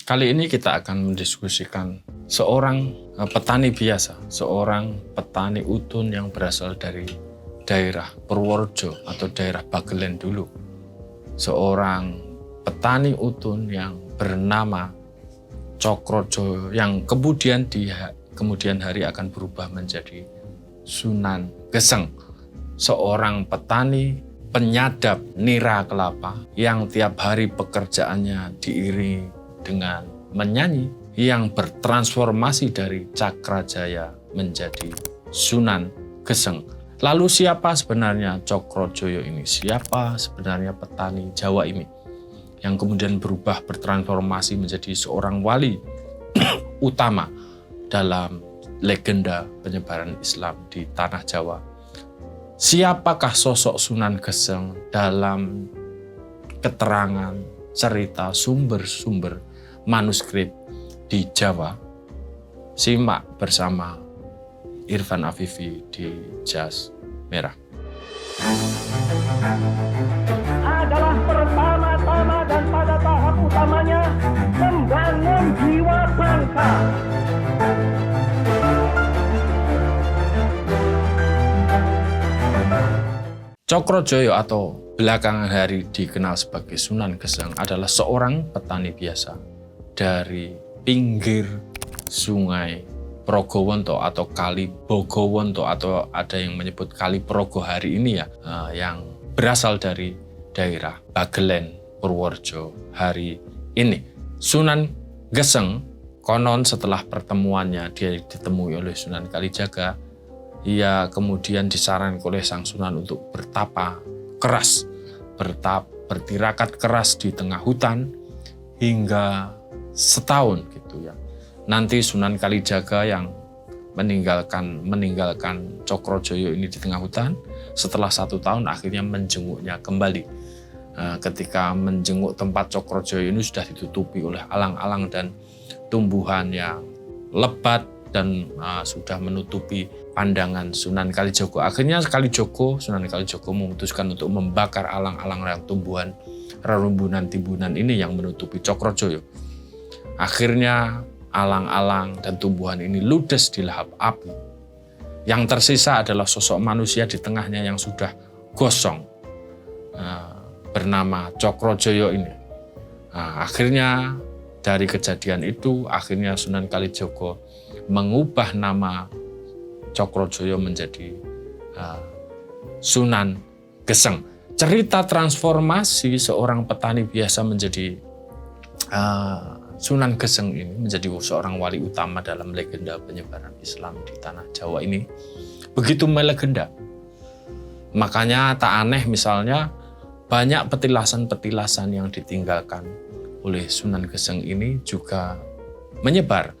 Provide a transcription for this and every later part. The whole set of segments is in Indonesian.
Kali ini kita akan mendiskusikan seorang petani biasa, seorang petani utun yang berasal dari daerah Purworejo atau daerah Bagelen dulu. Seorang petani utun yang bernama Cokrojoyo yang kemudian kemudian hari akan berubah menjadi Sunan Geseng. Seorang petani penyadap nira kelapa yang tiap hari pekerjaannya diiringi dengan menyanyi, yang bertransformasi dari Cakrajaya menjadi Sunan Geseng. Lalu siapa sebenarnya Cokrojoyo ini? Siapa sebenarnya petani Jawa ini yang kemudian berubah bertransformasi menjadi seorang wali utama dalam legenda penyebaran Islam di tanah Jawa? Siapakah sosok Sunan Geseng dalam keterangan, cerita, sumber-sumber manuskrip di Jawa? Simak bersama Irfan Afifi di Jas Merah. Adalah pertama-tama dan pada tahap utamanya membangun jiwa bangsa. Cokrojoyo atau belakangan hari dikenal sebagai Sunan Geseng adalah seorang petani biasa dari pinggir sungai Progowonto atau Kali Bogowonto, atau ada yang menyebut Kali Progo hari ini yang berasal dari daerah Bagelen, Purworejo hari ini. Sunan Geseng konon setelah pertemuannya dia ditemui oleh Sunan Kalijaga, ia kemudian disarankan oleh sang Sunan untuk bertapa keras, bertirakat keras di tengah hutan hingga setahun gitu ya. Nanti Sunan Kalijaga yang meninggalkan Cokrojoyo ini di tengah hutan, setelah 1 tahun akhirnya menjenguknya kembali. Ketika menjenguk tempat Cokrojoyo ini sudah ditutupi oleh alang-alang dan tumbuhan yang lebat dan sudah menutupi pandangan Sunan Kalijogo. Akhirnya Sunan Kalijogo memutuskan untuk membakar alang-alang dan tumbuhan rerumbunan-timbunan ini yang menutupi Cokrojoyo. Akhirnya alang-alang dan tumbuhan ini ludes di lahap api. Yang tersisa adalah sosok manusia di tengahnya yang sudah gosong, bernama Cokrojoyo ini. Akhirnya dari kejadian itu, akhirnya Sunan Kalijogo mengubah nama Cokrojoyo menjadi Sunan Geseng. Cerita transformasi seorang petani biasa menjadi Sunan Geseng ini menjadi seorang wali utama dalam legenda penyebaran Islam di tanah Jawa ini begitu melegenda. Makanya tak aneh misalnya banyak petilasan-petilasan yang ditinggalkan oleh Sunan Geseng ini juga menyebar.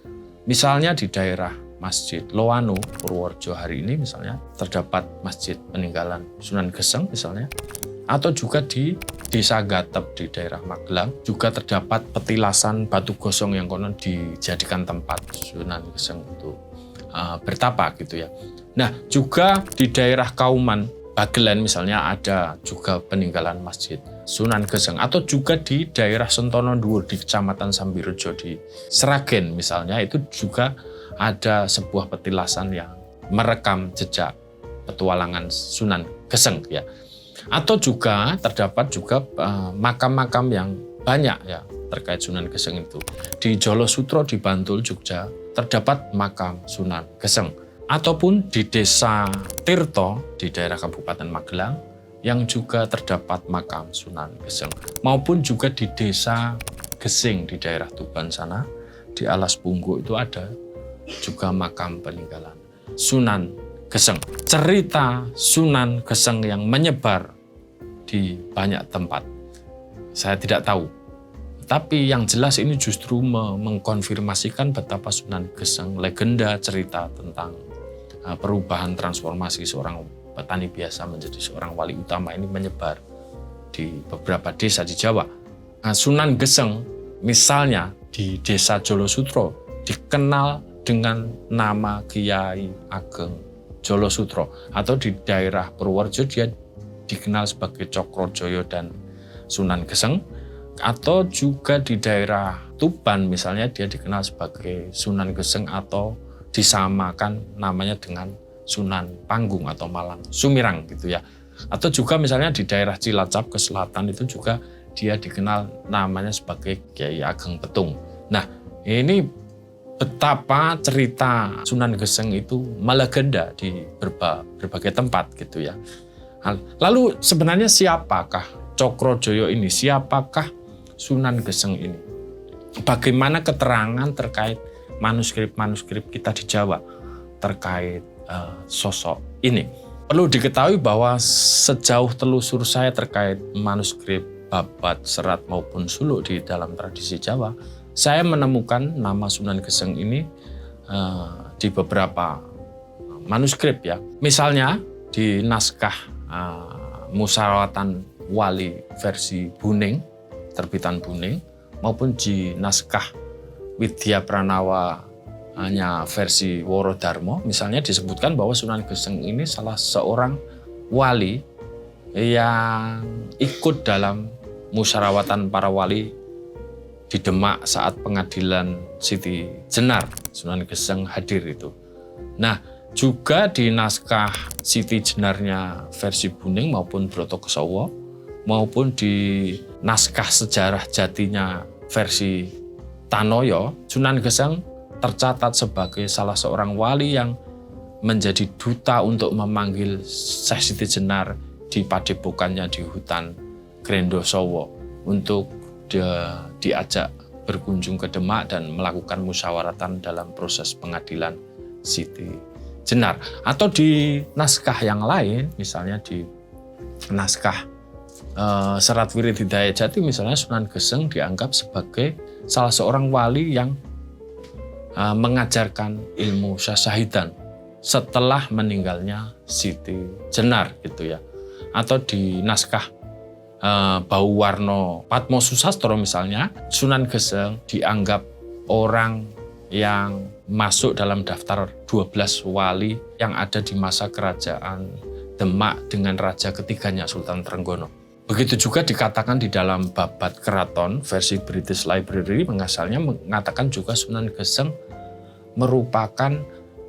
Misalnya di daerah Masjid Loano, Purworejo hari ini misalnya terdapat masjid peninggalan Sunan Geseng misalnya. Atau juga di Desa Gatep di daerah Magelang juga terdapat petilasan batu gosong yang konon dijadikan tempat Sunan Geseng untuk bertapa gitu ya. Nah juga di daerah Kauman, Bagelen misalnya ada juga peninggalan masjid Sunan Geseng, atau juga di daerah Sentono Dhuwur di Kecamatan Sambirejo di Sragen misalnya, itu juga ada sebuah petilasan yang merekam jejak petualangan Sunan Geseng ya. Atau juga terdapat juga makam-makam yang banyak ya terkait Sunan Geseng itu. Di Jolosutro di Bantul, Jogja terdapat makam Sunan Geseng. Ataupun di Desa Tirto di daerah Kabupaten Magelang yang juga terdapat makam Sunan Geseng. Maupun juga di Desa Gesing di daerah Tuban sana, di Alas Punggo itu ada juga makam peninggalan Sunan Geseng. Cerita Sunan Geseng yang menyebar di banyak tempat saya tidak tahu. Tapi yang jelas ini justru mengkonfirmasikan betapa Sunan Geseng, legenda cerita tentang perubahan transformasi seorang petani biasa menjadi seorang wali utama ini menyebar di beberapa desa di Jawa. Sunan Geseng misalnya di Desa Jolosutro dikenal dengan nama Kiai Ageng Jolosutro, atau di daerah Purworejo dia dikenal sebagai Cokrojoyo dan Sunan Geseng. Atau juga di daerah Tuban misalnya dia dikenal sebagai Sunan Geseng atau disamakan namanya dengan Sunan Panggung atau Malang Sumirang gitu ya. Atau juga misalnya di daerah Cilacap ke selatan itu juga dia dikenal namanya sebagai Kiai Ageng Petung. Nah, ini betapa cerita Sunan Geseng itu melegenda di berbagai tempat gitu ya. Lalu sebenarnya siapakah Cokrojoyo ini? Siapakah Sunan Geseng ini? Bagaimana keterangan terkait manuskrip-manuskrip kita di Jawa terkait sosok ini? Perlu diketahui bahwa sejauh telusur saya terkait manuskrip Babat, Serat maupun Suluk di dalam tradisi Jawa, saya menemukan nama Sunan Geseng ini di beberapa manuskrip ya. Misalnya di naskah Musyawaratan Wali versi Buning, terbitan Buning, maupun di naskah Widya Pranawanya versi Worodarmo, misalnya disebutkan bahwa Sunan Geseng ini salah seorang wali yang ikut dalam musyawaratan para wali di Demak saat pengadilan Siti Jenar. Sunan Geseng hadir itu. Nah, juga di naskah Siti Jenarnya versi Buning maupun Brotokesawa, maupun di naskah sejarah jatinya versi Tanoyo, Sunan Geseng tercatat sebagai salah seorang wali yang menjadi duta untuk memanggil Syekh Siti Jenar di padepokannya di hutan Grendosowo untuk diajak berkunjung ke Demak dan melakukan musyawaratan dalam proses pengadilan Siti Jenar. Atau di naskah yang lain, misalnya di naskah Serat Wirid Hidayat Jati, misalnya Sunan Geseng dianggap sebagai salah seorang wali yang mengajarkan ilmu syasyahidan setelah meninggalnya Siti Jenar gitu ya. Atau di naskah Bauwarno Patmo Susastro misalnya, Sunan Geseng dianggap orang yang masuk dalam daftar 12 wali yang ada di masa kerajaan Demak dengan raja ketiganya Sultan Trenggono. Begitu juga dikatakan di dalam Babat Keraton versi British Library, mengasalnya mengatakan juga Sunan Geseng merupakan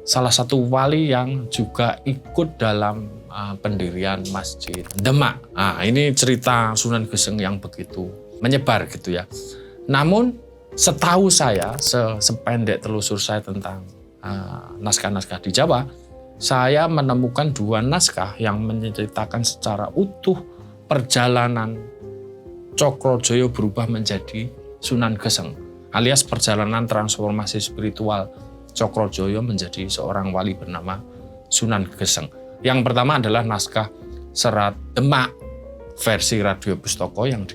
salah satu wali yang juga ikut dalam pendirian Masjid Demak. Nah, ini cerita Sunan Geseng yang begitu menyebar gitu ya. Namun setahu saya, sependek telusur saya tentang naskah-naskah di Jawa, saya menemukan 2 naskah yang menceritakan secara utuh perjalanan Cokrojoyo berubah menjadi Sunan Geseng, alias perjalanan transformasi spiritual Cokrojoyo menjadi seorang wali bernama Sunan Geseng. Yang pertama adalah naskah Serat Demak versi Radio Pustoko yang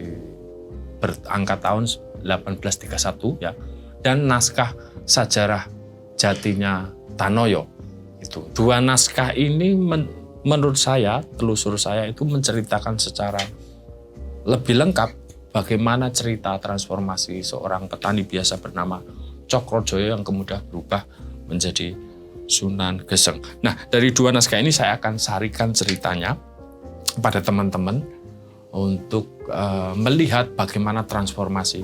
berangkat tahun 1831 ya, dan naskah Sajarah Jatinya Tanoyo. Itu 2 naskah ini menurut saya, telusur saya itu menceritakan secara lebih lengkap bagaimana cerita transformasi seorang petani biasa bernama Cokrojoyo yang kemudian berubah menjadi Sunan Geseng. Nah, dari 2 naskah ini saya akan sarikan ceritanya pada teman-teman untuk melihat bagaimana transformasi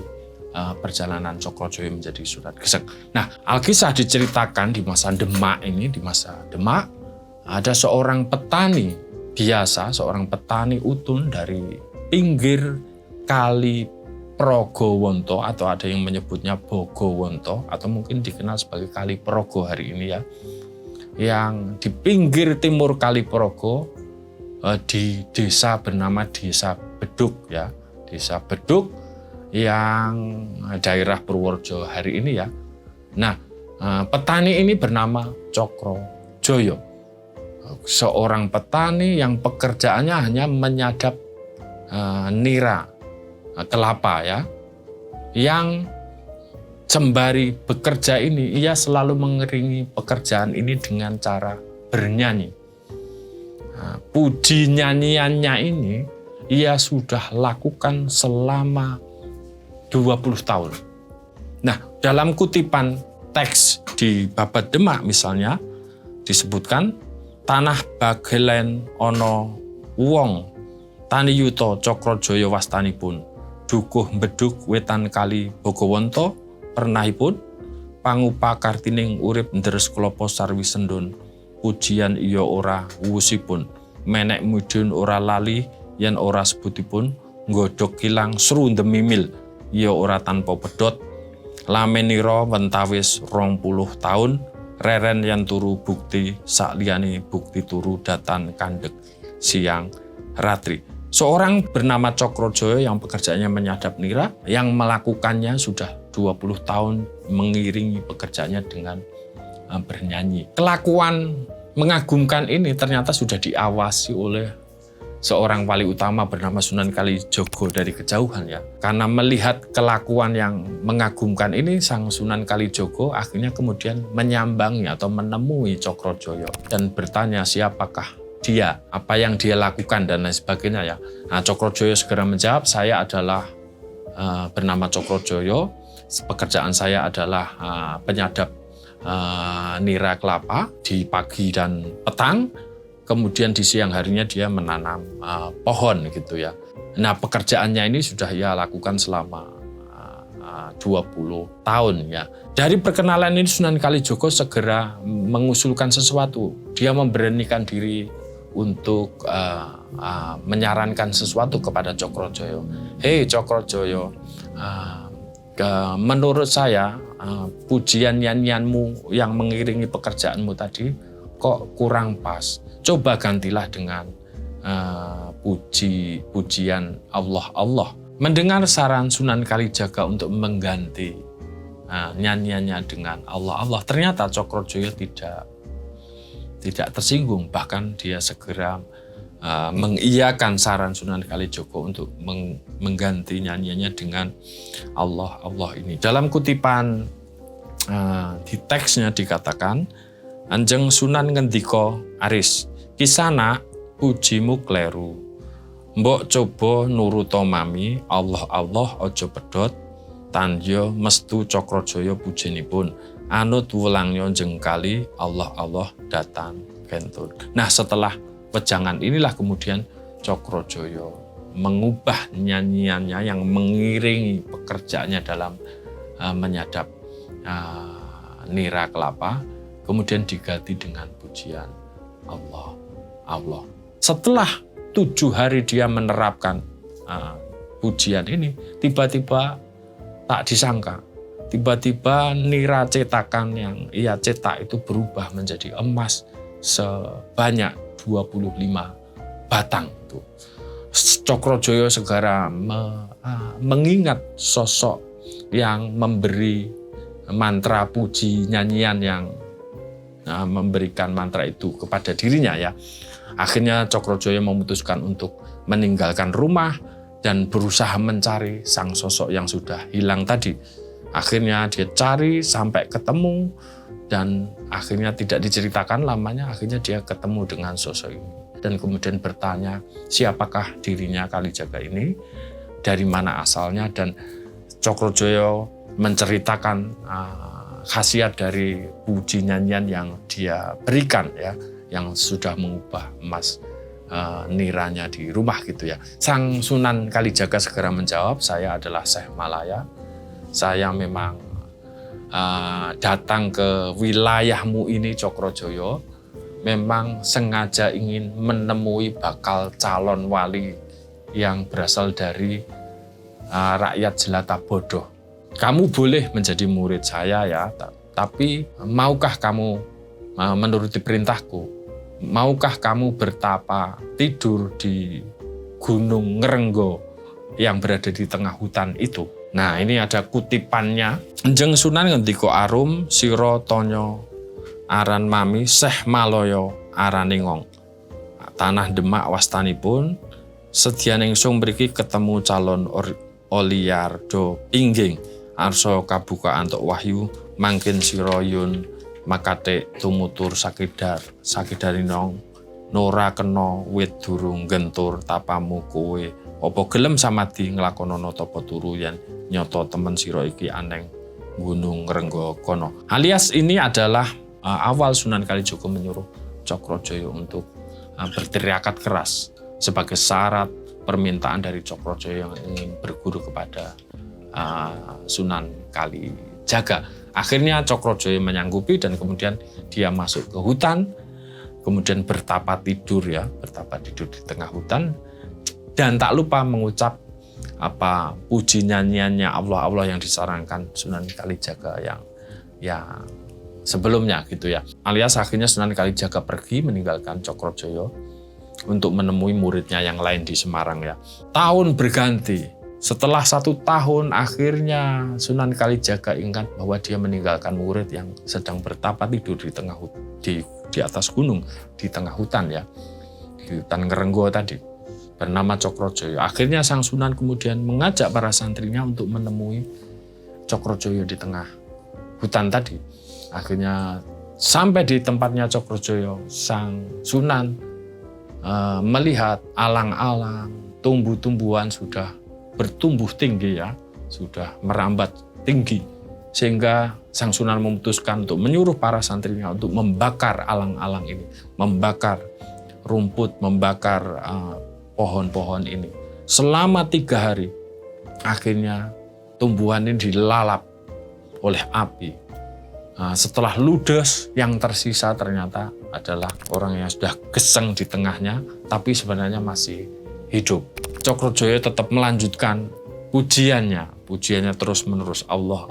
perjalanan Cokrojoyo menjadi Sunan Geseng. Nah, Alkisah diceritakan di masa Demak ini, di masa Demak ada seorang petani biasa, seorang petani utun dari pinggir Kali Progowonto, atau ada yang menyebutnya Bogowonto, atau mungkin dikenal sebagai Kali Progo hari ini ya, yang di pinggir timur Kali Progo di desa bernama Desa Beduk ya, Desa Beduk yang daerah Purworejo hari ini ya. Nah, petani ini bernama Cokrojoyo, seorang petani yang pekerjaannya hanya menyadap nira kelapa ya, yang sembari bekerja ini ia selalu mengiringi pekerjaan ini dengan cara bernyanyi. Puji nyanyiannya ini ia sudah lakukan selama 20 tahun. Nah, dalam kutipan teks di Babat Demak misalnya disebutkan tanah bagelen ono wong tani yuto Cokrojoyo wastanipun dukuh beduk wetan kali Bogowonto pernahipun pangupa kartining urip ndres klopo sarwi sendun pujian iya ora wuwusipun menek mudhun ora lali yen ora sebutipun nggodhog kilang sru ndemimil iya ora tanpa pedhot lamenira wentawis 20 taun reren yen turu bukti sakliyane bukti turu datan kandhek siang ratri. Seorang bernama Cokrojoyo yang pekerjaannya menyadap nira, yang melakukannya sudah 20 tahun mengiringi pekerjaannya dengan bernyanyi. Kelakuan mengagumkan ini ternyata sudah diawasi oleh seorang wali utama bernama Sunan Kalijogo dari kejauhan ya. Karena melihat kelakuan yang mengagumkan ini, Sang Sunan Kalijogo akhirnya kemudian menyambangi atau menemui Cokrojoyo dan bertanya siapakah dia, apa yang dia lakukan dan lain sebagainya ya. Nah, Cokrojoyo segera menjawab, saya adalah bernama Cokrojoyo, pekerjaan saya adalah penyadap nira kelapa di pagi dan petang, kemudian di siang harinya dia menanam pohon gitu ya. Nah, pekerjaannya ini sudah ia lakukan selama 20 tahun ya. Dari perkenalan ini Sunan Kalijogo segera mengusulkan sesuatu. Dia memberanikan diri untuk menyarankan sesuatu kepada Cokrojoyo. Hei Cokrojoyo, menurut saya pujian nyanyianmu yang mengiringi pekerjaanmu tadi kok kurang pas. Coba gantilah dengan pujian Allah. Mendengar saran Sunan Kalijaga untuk mengganti nyanyiannya dengan Allah. Ternyata Cokrojoyo tidak tersinggung, bahkan dia segera mengiyakan saran Sunan Kalijogo untuk mengganti nyanyiannya dengan Allah ini. Dalam kutipan di teksnya dikatakan, Anjeng Sunan ngendika aris, kisana pujimu kleru. Mbok coba nuruta mami, Allah ojo pedhot, tanjo mestu Cokrojoyo pujenipun. Anut wulangnya jengkali Allah datang kentut. Nah, setelah wejangan inilah kemudian Cokrojoyo mengubah nyanyiannya yang mengiringi pekerjaannya dalam menyadap nira kelapa, kemudian diganti dengan pujian Allah. Setelah 7 hari dia menerapkan pujian ini, tiba-tiba tak disangka, tiba-tiba nira cetakan yang ia cetak itu berubah menjadi emas sebanyak 25 batang. Cokrojoyo segera mengingat sosok yang memberi mantra puji nyanyian yang memberikan mantra itu kepada dirinya ya. Akhirnya Cokrojoyo memutuskan untuk meninggalkan rumah dan berusaha mencari sang sosok yang sudah hilang tadi. Akhirnya dia cari sampai ketemu dan akhirnya tidak diceritakan lamanya, akhirnya dia ketemu dengan sosok ini. Dan kemudian bertanya siapakah dirinya Kalijaga ini, dari mana asalnya, dan Cokrojoyo menceritakan khasiat dari puji nyanyian yang dia berikan ya, yang sudah mengubah emas niranya di rumah gitu ya. Sang Sunan Kalijaga segera menjawab, saya adalah Syekh Malaya. Saya memang datang ke wilayahmu ini Cokrojoyo, memang sengaja ingin menemui bakal calon wali yang berasal dari rakyat jelata bodoh. Kamu boleh menjadi murid saya ya, tapi maukah kamu menuruti perintahku? Maukah kamu bertapa tidur di Gunung Ngrenggo yang berada di tengah hutan itu? Nah, ini ada kutipannya. Anjeng Sunan ngendika arum sira tanya aran mami Syekh Maloyo araningong. Tanah Demak wastanipun sedyaning sung mriki ketemu calon Oliardo Pingging. Arsa kabuka antuk wahyu mangkin sira yun makate tumutur sakidarinong nora kena wit durung gentur tapamu kowe. Apa gelem samadi nglakonana tapa turu yen nyata temen sira iki aneng Gunung Ngrenggo kono. Alias ini adalah awal Sunan Kalijogo menyuruh Cokrojoyo untuk berteriakat keras sebagai syarat permintaan dari Cokrojoyo yang ingin berguru kepada Sunan Kalijaga. Akhirnya Cokrojoyo menyanggupi dan kemudian dia masuk ke hutan, kemudian bertapa tidur di tengah hutan, dan tak lupa mengucap puji nyanyiannya Allah yang disarankan Sunan Kalijaga yang sebelumnya gitu ya. Alias akhirnya Sunan Kalijaga pergi meninggalkan Cokrojoyo untuk menemui muridnya yang lain di Semarang ya. Tahun berganti, setelah 1 tahun akhirnya Sunan Kalijaga ingat bahwa dia meninggalkan murid yang sedang bertapa tidur di atas gunung di tengah hutan ya, di hutan Ngerenggo tadi, bernama Cokrojoyo. Akhirnya sang Sunan kemudian mengajak para santrinya untuk menemui Cokrojoyo di tengah hutan tadi. Akhirnya sampai di tempatnya Cokrojoyo, sang Sunan melihat alang-alang, tumbuh-tumbuhan sudah bertumbuh tinggi ya, sudah merambat tinggi, sehingga sang Sunan memutuskan untuk menyuruh para santrinya untuk membakar alang-alang ini, membakar rumput, membakar pohon-pohon ini. Selama 3 hari, akhirnya tumbuhan ini dilalap oleh api. Setelah ludes, yang tersisa ternyata adalah orang yang sudah geseng di tengahnya, tapi sebenarnya masih hidup. Cokrojoyo tetap melanjutkan pujiannya terus menerus, Allah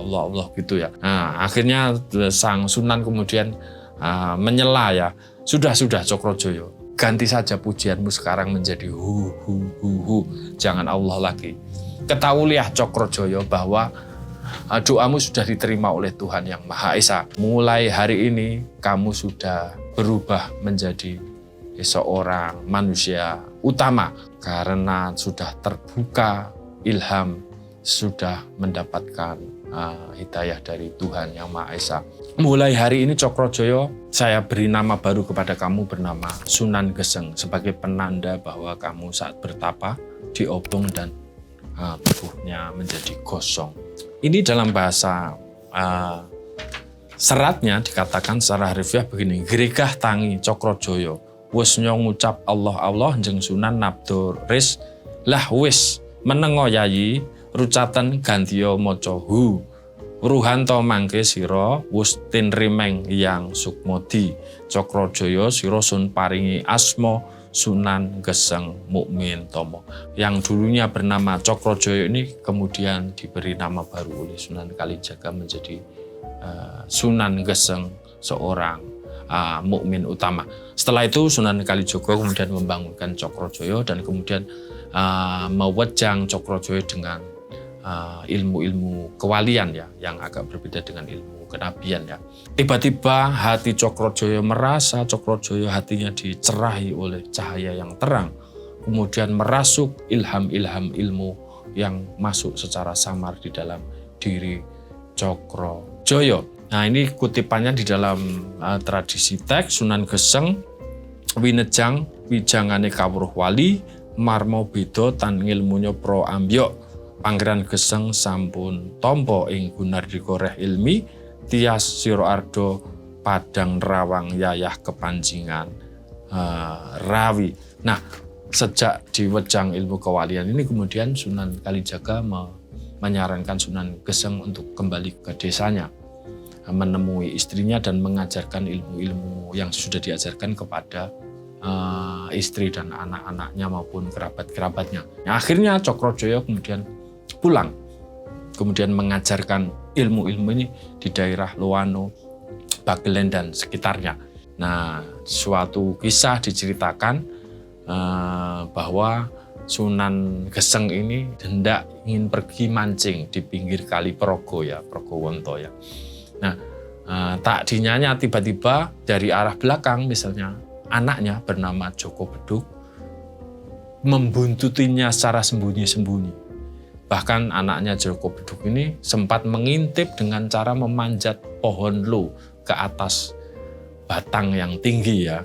gitu ya. Nah, akhirnya sang Sunan kemudian menyela ya, sudah Cokrojoyo, ganti saja pujianmu sekarang menjadi hu, jangan Allah lagi. Ketahuilah Cokrojoyo bahwa doamu sudah diterima oleh Tuhan Yang Maha Esa. Mulai hari ini kamu sudah berubah menjadi seorang manusia utama karena sudah terbuka ilham, sudah mendapatkan hidayah dari Tuhan Yang Maha Esa. Mulai hari ini Cokrojoyo, saya beri nama baru kepada kamu bernama Sunan Geseng sebagai penanda bahwa kamu saat bertapa diobong dan tubuhnya menjadi gosong. Ini dalam bahasa seratnya dikatakan secara harfiah begini, Gregah tangi Cokrojoyo, wis ngucap Allah njeng Sunan nabdo ris lah wis menengo yayi rucatan gantiyo maca hu ruhanto mangke sira wis tinrimeng yang sukmodi Cokrojoyo sira sun paringi asma Sunan Geseng Mukmin Tomo. Yang dulunya bernama Cokrojoyo ini kemudian diberi nama baru oleh Sunan Kalijaga menjadi Sunan Geseng, seorang mukmin utama. Setelah itu Sunan Kalijaga kemudian membangunkan Cokrojoyo dan kemudian mewejang Cokrojoyo dengan ilmu-ilmu kewalian ya, yang agak berbeda dengan ilmu kenabian ya. Tiba-tiba hati Cokrojoyo merasa Cokrojoyo hatinya dicerahi oleh cahaya yang terang, kemudian merasuk ilham-ilham ilmu yang masuk secara samar di dalam diri Cokrojoyo. Nah, ini kutipannya di dalam tradisi teks Sunan Geseng winejang wijangane kawruh wali marmo beda tan ngilmunyo pro ambyok Pangeran Geseng sampun tompo ing gunardika reh ilmi tias sira ardo padang rawang yayah kepanjingan rawi. Nah, sejak diwejang ilmu kewalian ini kemudian Sunan Kalijaga menyarankan Sunan Geseng untuk kembali ke desanya, menemui istrinya dan mengajarkan ilmu-ilmu yang sudah diajarkan kepada istri dan anak-anaknya maupun kerabat-kerabatnya. Nah, akhirnya Cokrojoyo kemudian pulang, kemudian mengajarkan ilmu-ilmu ini di daerah Loano, Bagelen dan sekitarnya. Nah, suatu kisah diceritakan bahwa Sunan Geseng ini hendak ingin pergi mancing di pinggir kali Progo ya, Progowonto ya. Nah, tak dinyanya tiba-tiba dari arah belakang misalnya anaknya bernama Joko Beduk membuntutinya secara sembunyi-sembunyi. Bahkan anaknya Joko Beduk ini sempat mengintip dengan cara memanjat pohon lo ke atas batang yang tinggi ya.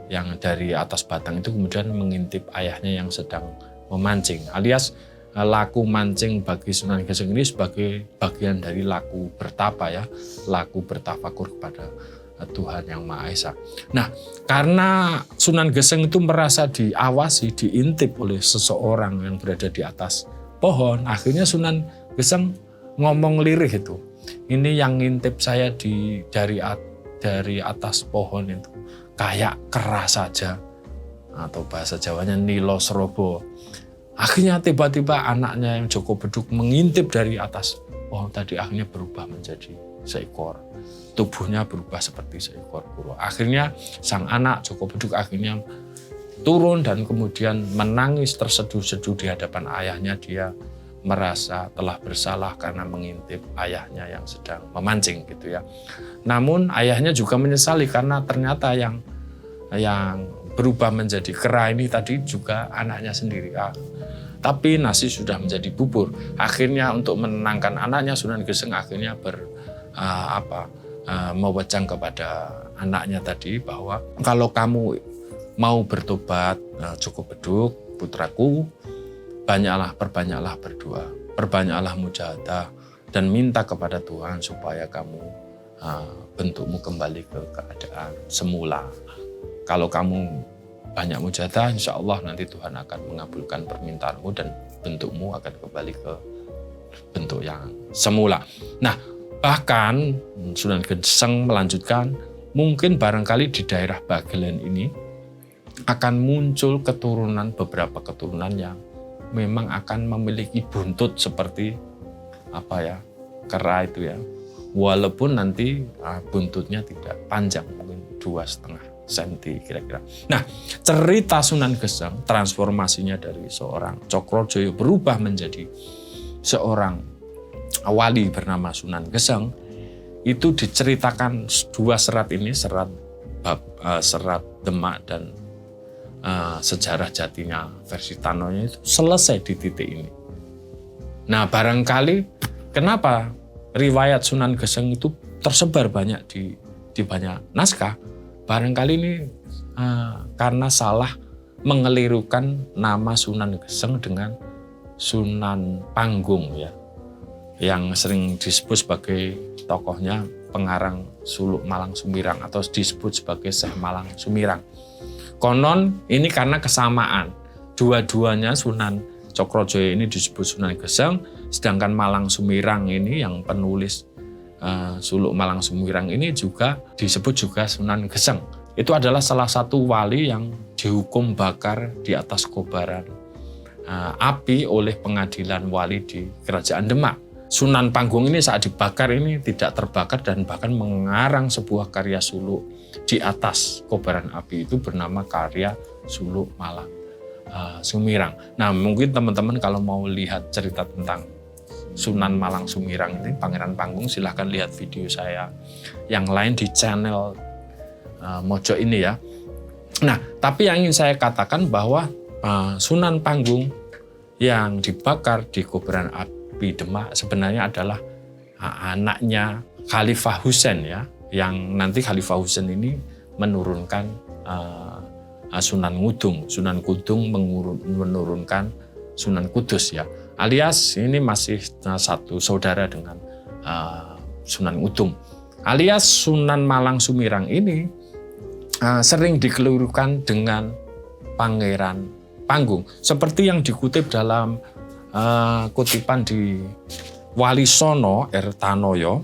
Yang dari atas batang itu kemudian mengintip ayahnya yang sedang memancing. Alias laku mancing bagi Sunan Geseng ini sebagai bagian dari laku bertapa ya. Laku bertafakur kepada Tuhan Yang Maha Esa. Nah, karena Sunan Geseng itu merasa diawasi, diintip oleh seseorang yang berada di atas pohon, akhirnya Sunan Geseng ngomong lirih itu. Ini yang ngintip saya dari atas pohon itu kayak keras saja, atau bahasa Jawanya Nilo Srobo. Akhirnya tiba-tiba anaknya yang Joko Beduk mengintip dari atas pohon tadi, akhirnya berubah menjadi seekor. Tubuhnya berubah seperti seekor kuro. Akhirnya sang anak Joko Beduk akhirnya turun dan kemudian menangis terseduh-seduh di hadapan ayahnya. Dia merasa telah bersalah karena mengintip ayahnya yang sedang memancing gitu ya. Namun ayahnya juga menyesali karena ternyata yang berubah menjadi kera ini tadi juga anaknya sendiri. Tapi nasi sudah menjadi bubur. Akhirnya untuk menenangkan anaknya, Sunan Geseng akhirnya mewejang kepada anaknya tadi bahwa kalau kamu mau bertobat, Joko Beduk putraku, perbanyaklah berdoa, perbanyaklah mujahadah, dan minta kepada Tuhan supaya kamu bentukmu kembali ke keadaan semula. Kalau kamu banyak mujahadah, insya Allah nanti Tuhan akan mengabulkan permintaanmu dan bentukmu akan kembali ke bentuk yang semula. Nah, bahkan Sunan Geseng melanjutkan, mungkin barangkali di daerah Bagelen ini akan muncul beberapa keturunan yang memang akan memiliki buntut seperti kera itu ya. Walaupun nanti buntutnya tidak panjang, mungkin 2,5 cm kira-kira. Nah, cerita Sunan Geseng, transformasinya dari seorang Cokrojoyo berubah menjadi seorang wali bernama Sunan Geseng, itu diceritakan 2 serat ini, serat Demak dan sejarah jatinya versi Tanoyo itu selesai di titik ini. Nah, barangkali kenapa riwayat Sunan Geseng itu tersebar banyak di banyak naskah, barangkali ini karena salah mengelirukan nama Sunan Geseng dengan Sunan Panggung ya, yang sering disebut sebagai tokohnya pengarang Suluk Malang Sumirang atau disebut sebagai Syekh Malang Sumirang. Konon ini karena kesamaan, dua-duanya Sunan Cokrojoyo ini disebut Sunan Geseng, sedangkan Malang Sumirang ini yang penulis Suluk Malang Sumirang ini juga disebut juga Sunan Geseng. Itu adalah salah satu wali yang dihukum bakar di atas kobaran api oleh pengadilan wali di Kerajaan Demak. Sunan Panggung ini saat dibakar ini tidak terbakar dan bahkan mengarang sebuah karya suluk di atas kobaran api itu bernama karya Suluk Malang Sumirang. Nah, mungkin teman-teman kalau mau lihat cerita tentang Sunan Malang Sumirang ini, Pangeran Panggung, silahkan lihat video saya yang lain di channel Mojo ini ya. Nah, tapi yang ingin saya katakan bahwa Sunan Panggung yang dibakar di kobaran api Demak sebenarnya adalah anaknya Khalifah Husain ya, yang nanti Khalifah Husain ini menurunkan Sunan Ngudung. Sunan Kudung menurunkan Sunan Kudus ya. Alias ini masih satu saudara dengan Sunan Ngudung. Alias Sunan Malang Sumirang ini sering dikelirukan dengan Pangeran Panggung. Seperti yang dikutip dalam kutipan di Walisono R. Tanoyo,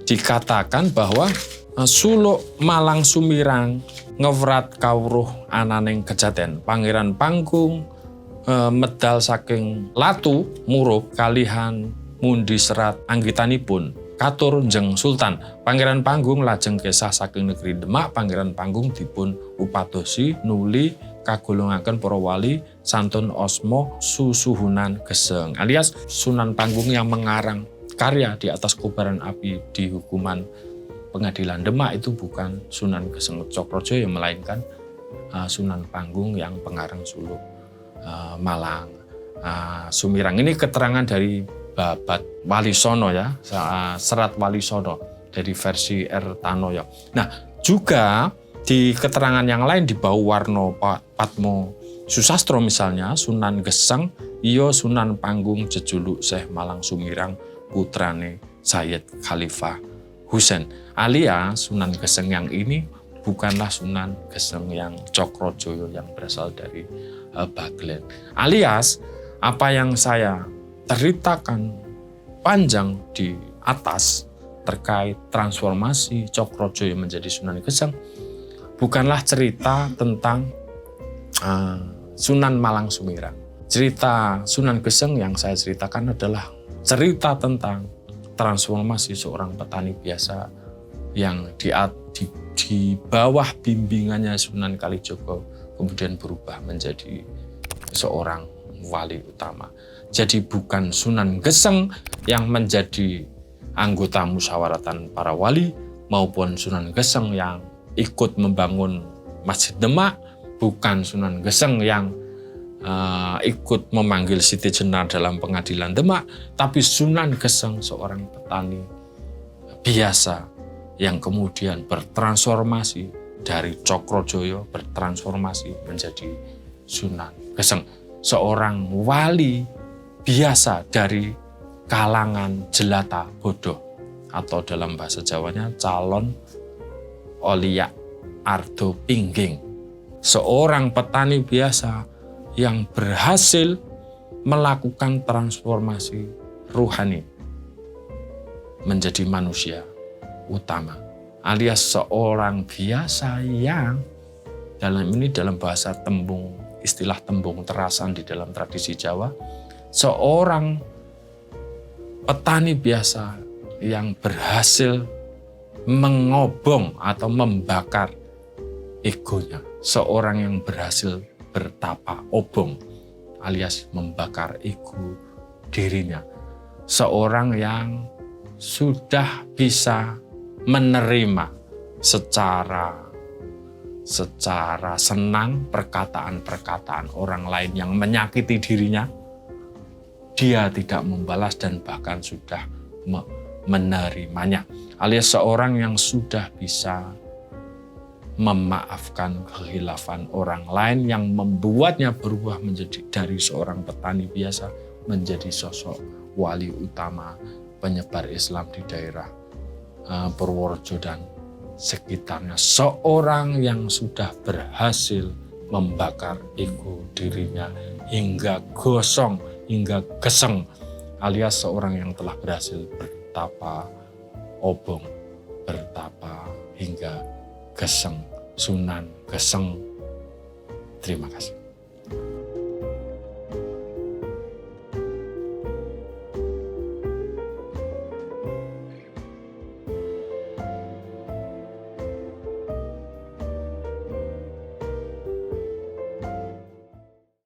dikatakan bahwa Suluk Malang Sumirang ngewrat kawruh ananing kejaten. Pangeran Panggung medal saking Latu Murup kalihan mundi serat anggitanipun katur njeng Sultan. Pangeran Panggung lajeng kesah saking negeri Demak. Pangeran Panggung dipun upadosi nuli kagolongaken para wali santun osmo susuhunan Geseng. Alias Sunan Panggung yang mengarang karya di atas kobaran api di hukuman pengadilan Demak itu bukan Sunan Geseng Cokrojoyo, melainkan Sunan Panggung yang pengarang Suluk Malang Sumirang. Ini keterangan dari Babat Walisono ya, serat Walisono dari versi R. Tanoyo. Nah, juga di keterangan yang lain di Bau Warno Patmo Susastro misalnya, Sunan Geseng iyo Sunan Panggung jejuluk Syekh Malang Sumirang putrane Sayyid Khalifah Husein. Alias Sunan Geseng yang ini bukanlah Sunan Geseng yang Cokrojoyo yang berasal dari Bagelen. Alias apa yang saya ceritakan panjang di atas terkait transformasi Cokrojoyo menjadi Sunan Geseng bukanlah cerita tentang Sunan Malang Sumirang. Cerita Sunan Geseng yang saya ceritakan adalah cerita tentang transformasi seorang petani biasa yang di bawah bimbingannya Sunan Kalijogo kemudian berubah menjadi seorang wali utama. Jadi bukan Sunan Geseng yang menjadi anggota musyawaratan para wali maupun Sunan Geseng yang ikut membangun Masjid Demak, bukan Sunan Geseng yang ikut memanggil Siti Jenar dalam pengadilan Demak, tapi Sunan Geseng seorang petani biasa yang kemudian bertransformasi dari Cokrojoyo bertransformasi menjadi Sunan Geseng, seorang wali biasa dari kalangan jelata bodoh atau dalam bahasa Jawanya calon Oliak Ardo Pingging, seorang petani biasa yang berhasil melakukan transformasi ruhani menjadi manusia utama, alias seorang biasa yang dalam bahasa tembung, istilah tembung terasan di dalam tradisi Jawa, seorang petani biasa yang berhasil mengobong atau membakar egonya, seorang yang berhasil bertapa obong alias membakar ego dirinya, seorang yang sudah bisa menerima secara senang perkataan-perkataan orang lain yang menyakiti dirinya. Dia tidak membalas dan bahkan sudah menerimanya, alias seorang yang sudah bisa memaafkan kehilafan orang lain yang membuatnya berubah menjadi dari seorang petani biasa menjadi sosok wali utama penyebar Islam di daerah Purworejo dan sekitarnya, seorang yang sudah berhasil membakar ego dirinya hingga gosong, hingga geseng, alias seorang yang telah berhasil bertapa obong, bertapa hingga geseng, Sunan Geseng. Terima kasih.